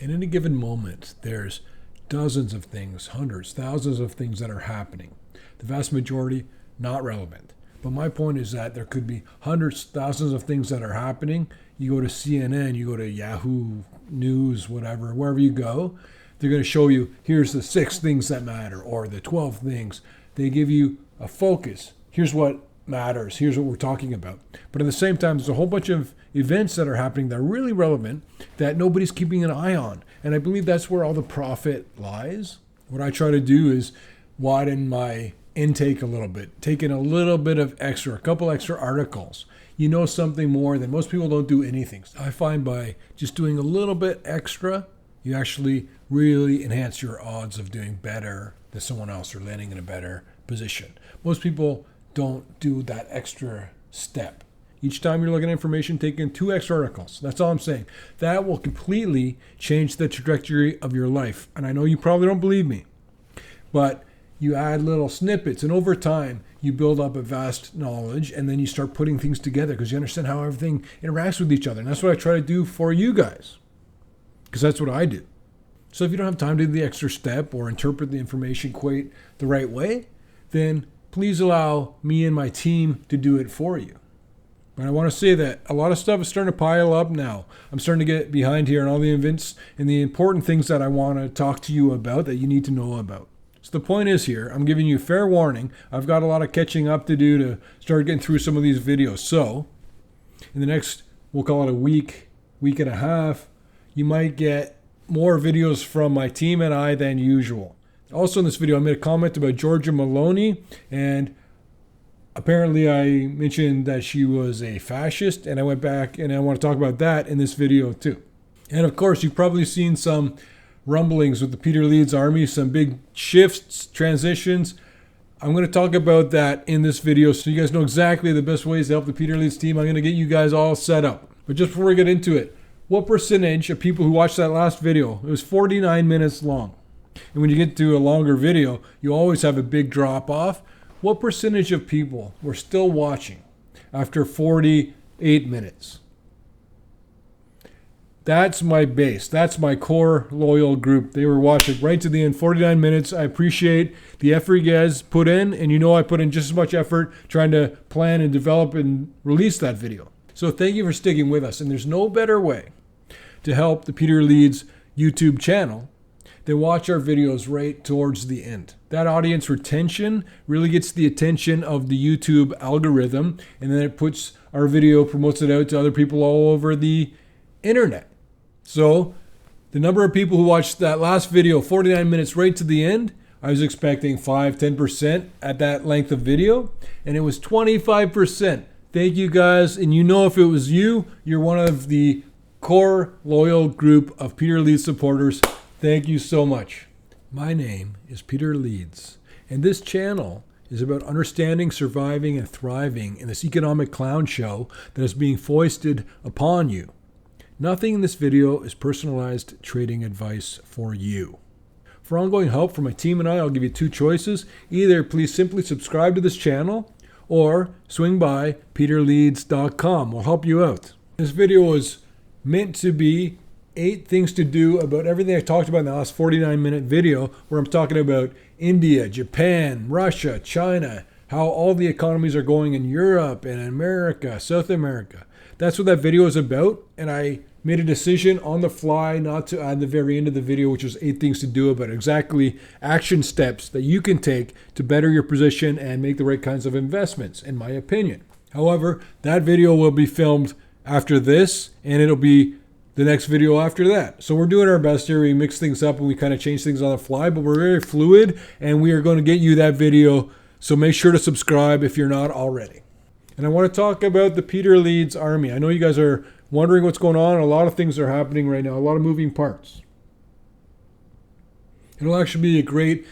In any given moment, there's dozens of things, hundreds, thousands of things that are happening. The vast majority, not relevant. But my point is that there could be hundreds, thousands of things that are happening. You go to CNN, you go to Yahoo News, whatever, wherever you go, they're going to show you, here's the 6 things that matter, or the 12 things. They give you a focus. Here's what matters. Here's what we're talking about. But at the same time, there's a whole bunch of events that are happening that are really relevant that nobody's keeping an eye on. And I believe that's where all the profit lies. What I try to do is widen my intake a little bit, take in a little bit of extra, a couple extra articles. You know something more than most people don't do anything. I find by just doing a little bit extra, you actually really enhance your odds of doing better than someone else or landing in a better position. Most people don't do that extra step. Each time you're looking at information, take in 2 extra articles. That's all I'm saying. That will completely change the trajectory of your life. And I know you probably don't believe me, but you add little snippets, and over time, you build up a vast knowledge, and then you start putting things together because you understand how everything interacts with each other. And that's what I try to do for you guys, because that's what I do. So if you don't have time to do the extra step or interpret the information quite the right way, then please allow me and my team to do it for you. But I want to say that a lot of stuff is starting to pile up now. I'm starting to get behind here on all the events and the important things that I want to talk to you about that you need to know about. So the point is here, I'm giving you fair warning. I've got a lot of catching up to do to start getting through some of these videos. So in the next, we'll call it a week and a half, you might get more videos from my team and I than usual. Also in this video, I made a comment about Georgia Maloney, and apparently I mentioned that she was a fascist, and I went back and I want to talk about that in this video too. And of course, you've probably seen some rumblings with the Peter Leeds army, some big shifts, transitions. I'm going to talk about that in this video so you guys know exactly the best ways to help the Peter Leeds team. I'm going to get you guys all set up. But just before we get into it, what percentage of people who watched that last video, it was 49 minutes long. And when you get to a longer video, you always have a big drop off. What percentage of people were still watching after 48 minutes? That's my base. That's my core loyal group. They were watching right to the end, 49 minutes. I appreciate the effort you guys put in. And you know I put in just as much effort trying to plan and develop and release that video. So thank you for sticking with us. And there's no better way to help the Peter Leeds YouTube channel than watch our videos right towards the end. That audience retention really gets the attention of the YouTube algorithm. And then it puts our video, promotes it out to other people all over the internet. So the number of people who watched that last video, 49 minutes right to the end, I was expecting 5-10% at that length of video, and it was 25%. Thank you guys. And you know, if it was you, you're one of the core loyal group of Peter Leeds supporters. Thank you so much. My name is Peter Leeds, and this channel is about understanding, surviving, and thriving in this economic clown show that is being foisted upon you. Nothing in this video is personalized trading advice for you. For ongoing help from my team and I'll give you 2 choices. Either please simply subscribe to this channel or swing by peterleeds.com. We'll help you out. This video is meant to be 8 things to do about everything I talked about in the last 49-minute video, where I'm talking about India, Japan, Russia, China, how all the economies are going in Europe and America, South America. That's what that video is about, and I made a decision on the fly not to add the very end of the video, which was 8 things to do about exactly action steps that you can take to better your position and make the right kinds of investments, in my opinion. However, that video will be filmed after this, and it'll be the next video after that. So we're doing our best here. We mix things up and we kind of change things on the fly, but we're very fluid, and we are going to get you that video. So make sure to subscribe if you're not already. And I want to talk about the Peter Leeds army. I know you guys are wondering what's going on. A lot of things are happening right now, a lot of moving parts. It'll actually be a great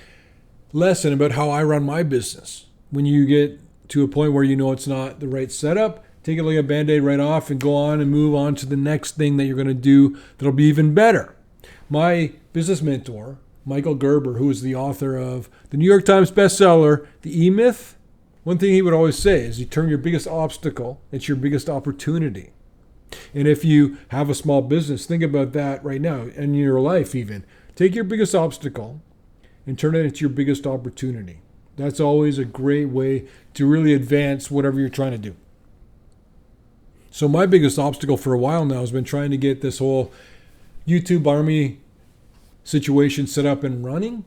lesson about how I run my business. When you get to a point where you know it's not the right setup, take it like a Band-Aid right off and go on and move on to the next thing that you're going to do that'll be even better. My business mentor, Michael Gerber, who is the author of the New York Times bestseller, The E-Myth, one thing he would always say is you turn your biggest obstacle into your biggest opportunity. And if you have a small business, think about that right now in your life even. Take your biggest obstacle and turn it into your biggest opportunity. That's always a great way to really advance whatever you're trying to do. So my biggest obstacle for a while now has been trying to get this whole YouTube Army situation set up and running.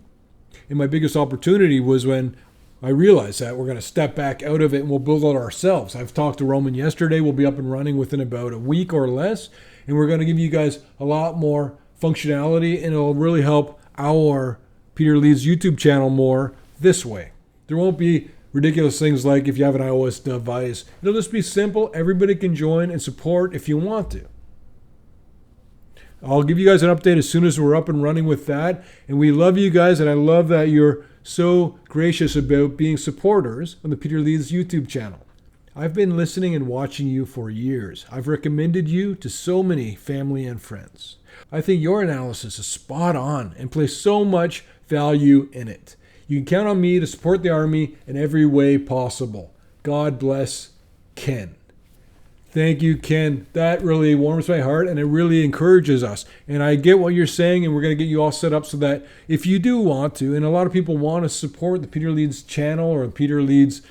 And my biggest opportunity was when I realized that we're going to step back out of it and we'll build it ourselves. I've talked to Roman yesterday. We'll be up and running within about a week or less. And we're going to give you guys a lot more functionality, and it'll really help our Peter Leeds YouTube channel more this way. There won't be ridiculous things like if you have an iOS device. It'll just be simple. Everybody can join and support if you want to. I'll give you guys an update as soon as we're up and running with that. And we love you guys, and I love that you're so gracious about being supporters on the Peter Leeds YouTube channel. I've been listening and watching you for years. I've recommended you to so many family and friends. I think your analysis is spot on and place so much value in it. You can count on me to support the Army in every way possible. God bless Ken. Thank you, Ken. That really warms my heart, and it really encourages us. And I get what you're saying, and we're going to get you all set up so that if you do want to, and a lot of people want to support the Peter Leeds channel or the Peter Leeds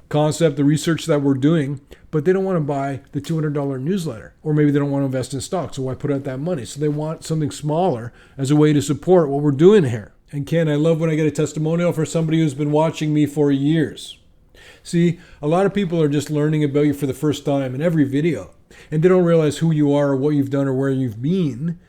concept, the research that we're doing, but they don't want to buy the $200 newsletter, or maybe they don't want to invest in stock, so why put out that money? So they want something smaller as a way to support what we're doing here. And Ken, I love when I get a testimonial for somebody who's been watching me for years. See, a lot of people are just learning about you for the first time in every video, and they don't realize who you are or what you've done or where you've been.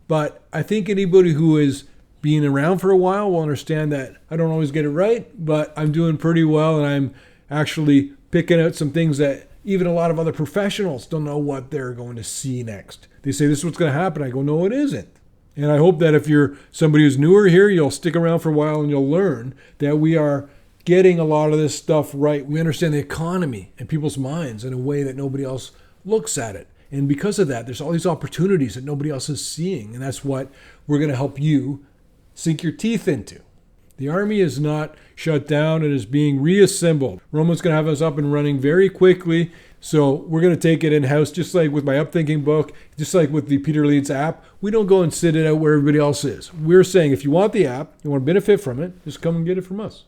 But I think anybody who is being around for a while will understand that I don't always get it right, but I'm doing pretty well, and I'm actually picking out some things that even a lot of other professionals don't know what they're going to see next. They say, this is what's going to happen. I go, no, it isn't. And I hope that if you're somebody who's newer here, you'll stick around for a while and you'll learn that we are getting a lot of this stuff right. We understand the economy and people's minds in a way that nobody else looks at it. And because of that, there's all these opportunities that nobody else is seeing. And that's what we're going to help you sink your teeth into. The Army is not shut down. It is being reassembled. Roman's going to have us up and running very quickly. So we're going to take it in-house, just like with my Upthinking book, just like with the Peter Leeds app. We don't go and sit it out where everybody else is. We're saying if you want the app, you want to benefit from it, just come and get it from us.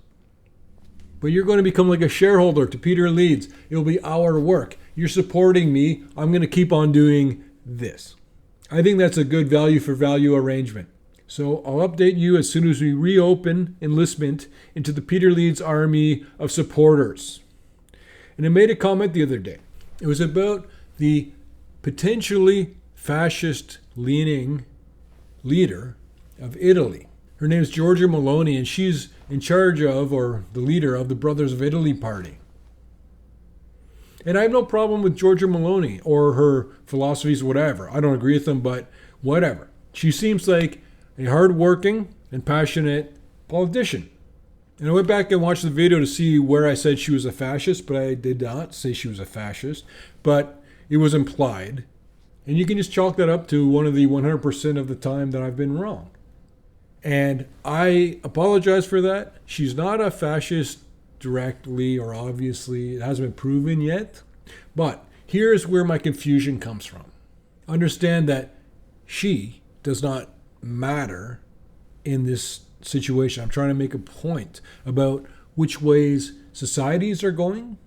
But you're going to become like a shareholder to Peter Leeds. It'll be our work. You're supporting me. I'm going to keep on doing this. I think that's a good value for value arrangement. So I'll update you as soon as we reopen enlistment into the Peter Leeds Army of supporters. And I made a comment the other day. It was about the potentially fascist-leaning leader of Italy. Her name is Giorgia Meloni, and she's in charge of, or the leader of, the Brothers of Italy party. And I have no problem with Giorgia Meloni or her philosophies, whatever. I don't agree with them, but whatever. She seems like a hardworking and passionate politician. And I went back and watched the video to see where I said she was a fascist, but I did not say she was a fascist, but it was implied. And you can just chalk that up to one of the 100% of the time that I've been wrong. And I apologize for that. She's not a fascist directly or obviously. It hasn't been proven yet. But here's where my confusion comes from. Understand that she does not matter in this situation. I'm trying to make a point about which ways societies are going,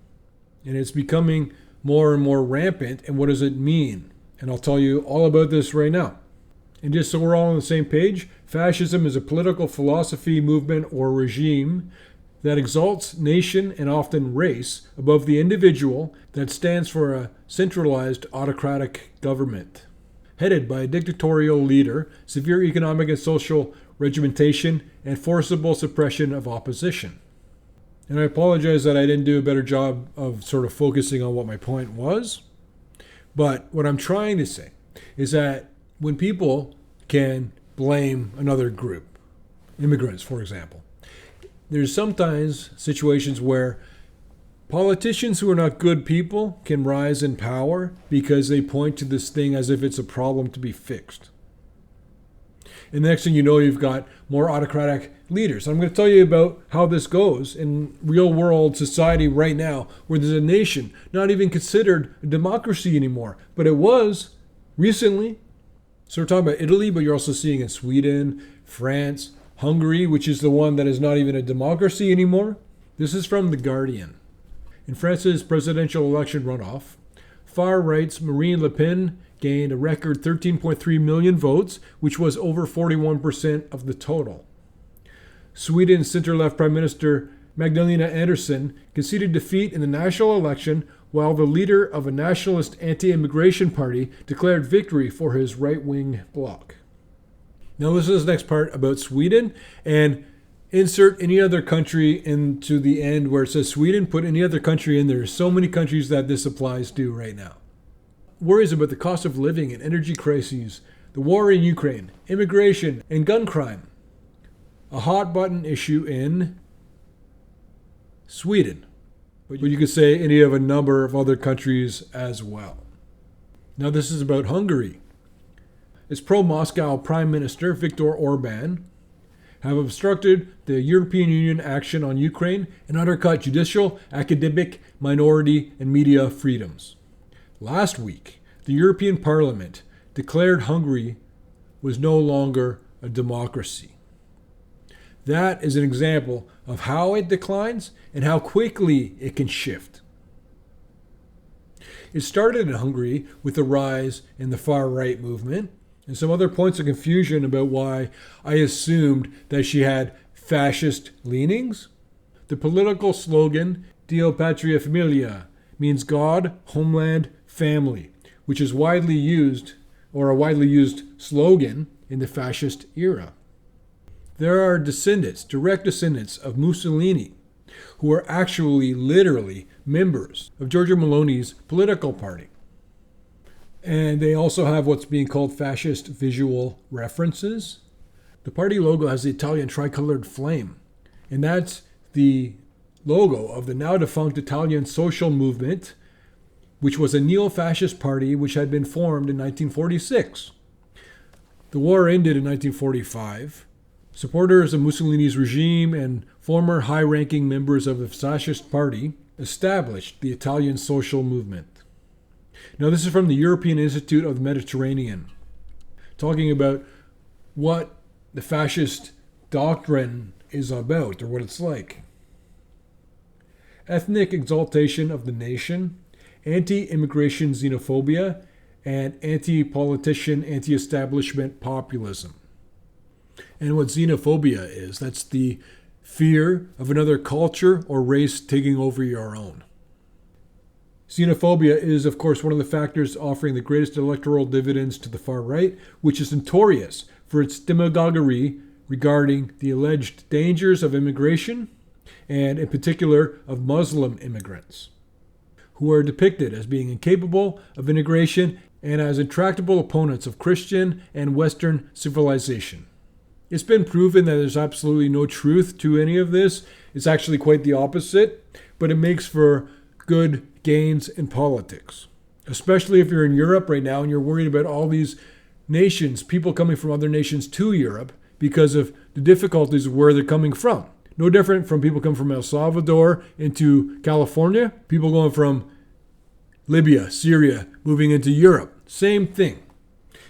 and it's becoming more and more rampant. And what does it mean? And I'll tell you all about this right now. And just so we're all on the same page, fascism is a political philosophy, movement, or regime that exalts nation and often race above the individual, that stands for a centralized autocratic government headed by a dictatorial leader, severe economic and social regimentation, and forcible suppression of opposition. And I apologize that I didn't do a better job of sort of focusing on what my point was. But what I'm trying to say is that when people can blame another group, immigrants, for example, there's sometimes situations where politicians who are not good people can rise in power because they point to this thing as if it's a problem to be fixed. And the next thing you know, you've got more autocratic leaders. I'm going to tell you about how this goes in real world society right now, where there's a nation not even considered a democracy anymore, but it was recently. So we're talking about Italy, but you're also seeing in Sweden, France, Hungary, which is the one that is not even a democracy anymore. This is from The Guardian. In France's presidential election runoff, far-right's Marine Le Pen gained a record 13.3 million votes, which was over 41% of the total. Sweden's center-left Prime Minister Magdalena Andersson conceded defeat in the national election, while the leader of a nationalist anti-immigration party declared victory for his right-wing bloc. Now this is the next part about Sweden, and insert any other country into the end where it says Sweden, put any other country in there. There's so many countries that this applies to right now. Worries about the cost of living and energy crises, the war in Ukraine, immigration, and gun crime. A hot button issue in Sweden. But you could say any of a number of other countries as well. Now this is about Hungary. Its pro-Moscow Prime Minister Viktor Orban have obstructed the European Union action on Ukraine and undercut judicial, academic, minority, and media freedoms. Last week, the European Parliament declared Hungary was no longer a democracy. That is an example of how it declines and how quickly it can shift. It started in Hungary with the rise in the far-right movement and some other points of confusion about why I assumed that she had fascist leanings. The political slogan, Deo Patria Familia, means God, homeland, family, which is widely used, or a widely used slogan in the fascist era. There are descendants, direct descendants of Mussolini, who are actually literally members of Giorgia Meloni's political party. And they also have what's being called fascist visual references. The party logo has the Italian tricolored flame, and that's the logo of the now defunct Italian social movement, which was a neo-fascist party which had been formed in 1946. The war ended in 1945. Supporters of Mussolini's regime and former high-ranking members of the fascist party established the Italian social movement. Now, this is from the European Institute of the Mediterranean, talking about what the fascist doctrine is about, or what it's like. Ethnic exaltation of the nation, anti-immigration xenophobia, and anti-politician, anti-establishment populism. And what xenophobia is, that's the fear of another culture or race taking over your own. Xenophobia is, of course, one of the factors offering the greatest electoral dividends to the far right, which is notorious for its demagoguery regarding the alleged dangers of immigration, and in particular of Muslim immigrants, who are depicted as being incapable of integration and as intractable opponents of Christian and Western civilization. It's been proven that there's absolutely no truth to any of this. It's actually quite the opposite, but it makes for good gains in politics, especially if you're in Europe right now and you're worried about all these nations, people coming from other nations to Europe because of the difficulties of where they're coming from. No different from people coming from El Salvador into California, people going from Libya, Syria, moving into Europe. Same thing.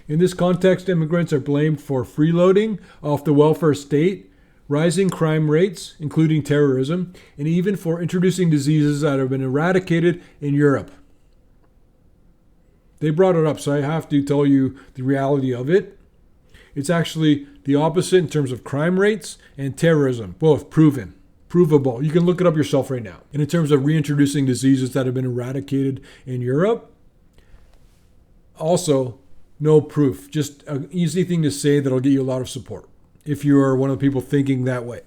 In this context, immigrants are blamed for freeloading off the welfare state, rising crime rates, including terrorism, and even for introducing diseases that have been eradicated in Europe. They brought it up, so I have to tell you the reality of it. It's actually the opposite in terms of crime rates and terrorism, both provable. You can look it up yourself right now. And in terms of reintroducing diseases that have been eradicated in Europe, also no proof. Just an easy thing to say that'll get you a lot of support if you are one of the people thinking that way.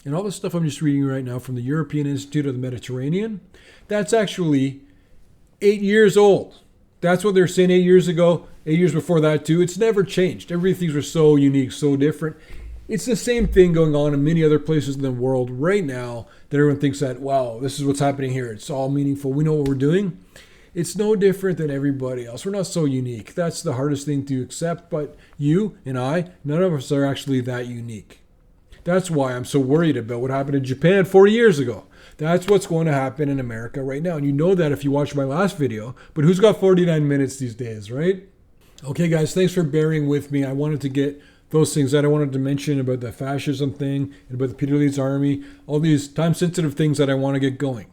And all this stuff I'm just reading right now from the European Institute of the Mediterranean, that's actually 8 years old. That's what they were saying 8 years ago, 8 years before that too. It's never changed. Everything's were so unique, so different. It's the same thing going on in many other places in the world right now that everyone thinks that, wow, this is what's happening here. It's all meaningful. We know what we're doing. It's no different than everybody else. We're not so unique. That's the hardest thing to accept, but you and I, none of us are actually that unique. That's why I'm so worried about what happened in Japan 40 years ago. That's what's going to happen in America right now. And you know that if you watched my last video. But who's got 49 minutes these days, right? Okay, guys, thanks for bearing with me. I wanted to get those things that I wanted to mention about the fascism thing and about the Peter Leeds army, all these time-sensitive things that I want to get going.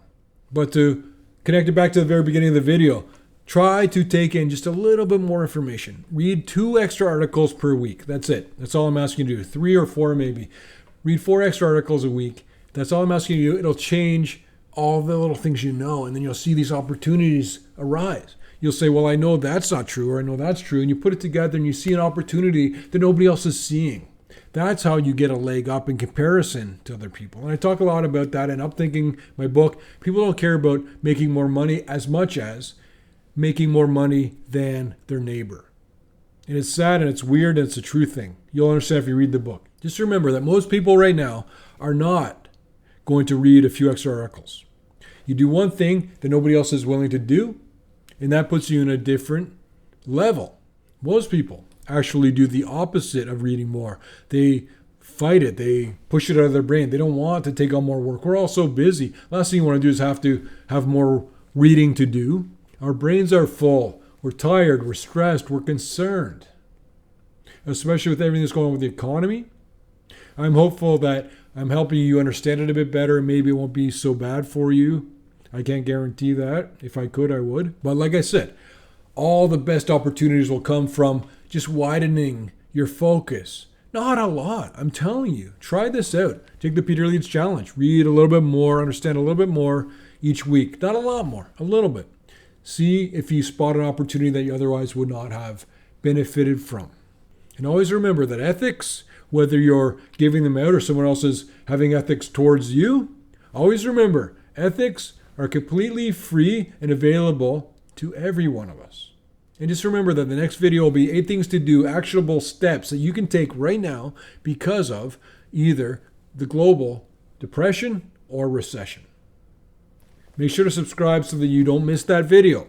But to connect it back to the very beginning of the video, try to take in just a little bit more information. Read 2 extra articles per week. That's it. That's all I'm asking you to do. 3 or 4 maybe. Read 4 extra articles a week. That's all I'm asking you to do. It'll change all the little things you know, and then you'll see these opportunities arise. You'll say, well, I know that's not true, or I know that's true. And you put it together and you see an opportunity that nobody else is seeing. That's how you get a leg up in comparison to other people. And I talk a lot about that in Upthinking, my book. People don't care about making more money as much as making more money than their neighbor. And it's sad and it's weird and it's a true thing. You'll understand if you read the book. Just remember that most people right now are not going to read a few extra articles. You do one thing that nobody else is willing to do, and that puts you in a different level. Most people actually do the opposite of reading more. They fight it. They push it out of their brain. They don't want to take on more work. We're all so busy. Last thing you want to do is have to have more reading to do. Our brains are full. We're tired. We're stressed. We're concerned. Especially with everything that's going on with the economy. I'm hopeful that I'm helping you understand it a bit better. Maybe it won't be so bad for you. I can't guarantee that. If I could, I would. But like I said, all the best opportunities will come from just widening your focus. Not a lot. I'm telling you. Try this out. Take the Peter Leeds Challenge. Read a little bit more, understand a little bit more each week. Not a lot more, a little bit. See if you spot an opportunity that you otherwise would not have benefited from. And always remember that ethics, whether you're giving them out or someone else is having ethics towards you, always remember, ethics are completely free and available to every one of us. And just remember that the next video will be 8 things to do, actionable steps that you can take right now because of either the global depression or recession. Make sure to subscribe so that you don't miss that video.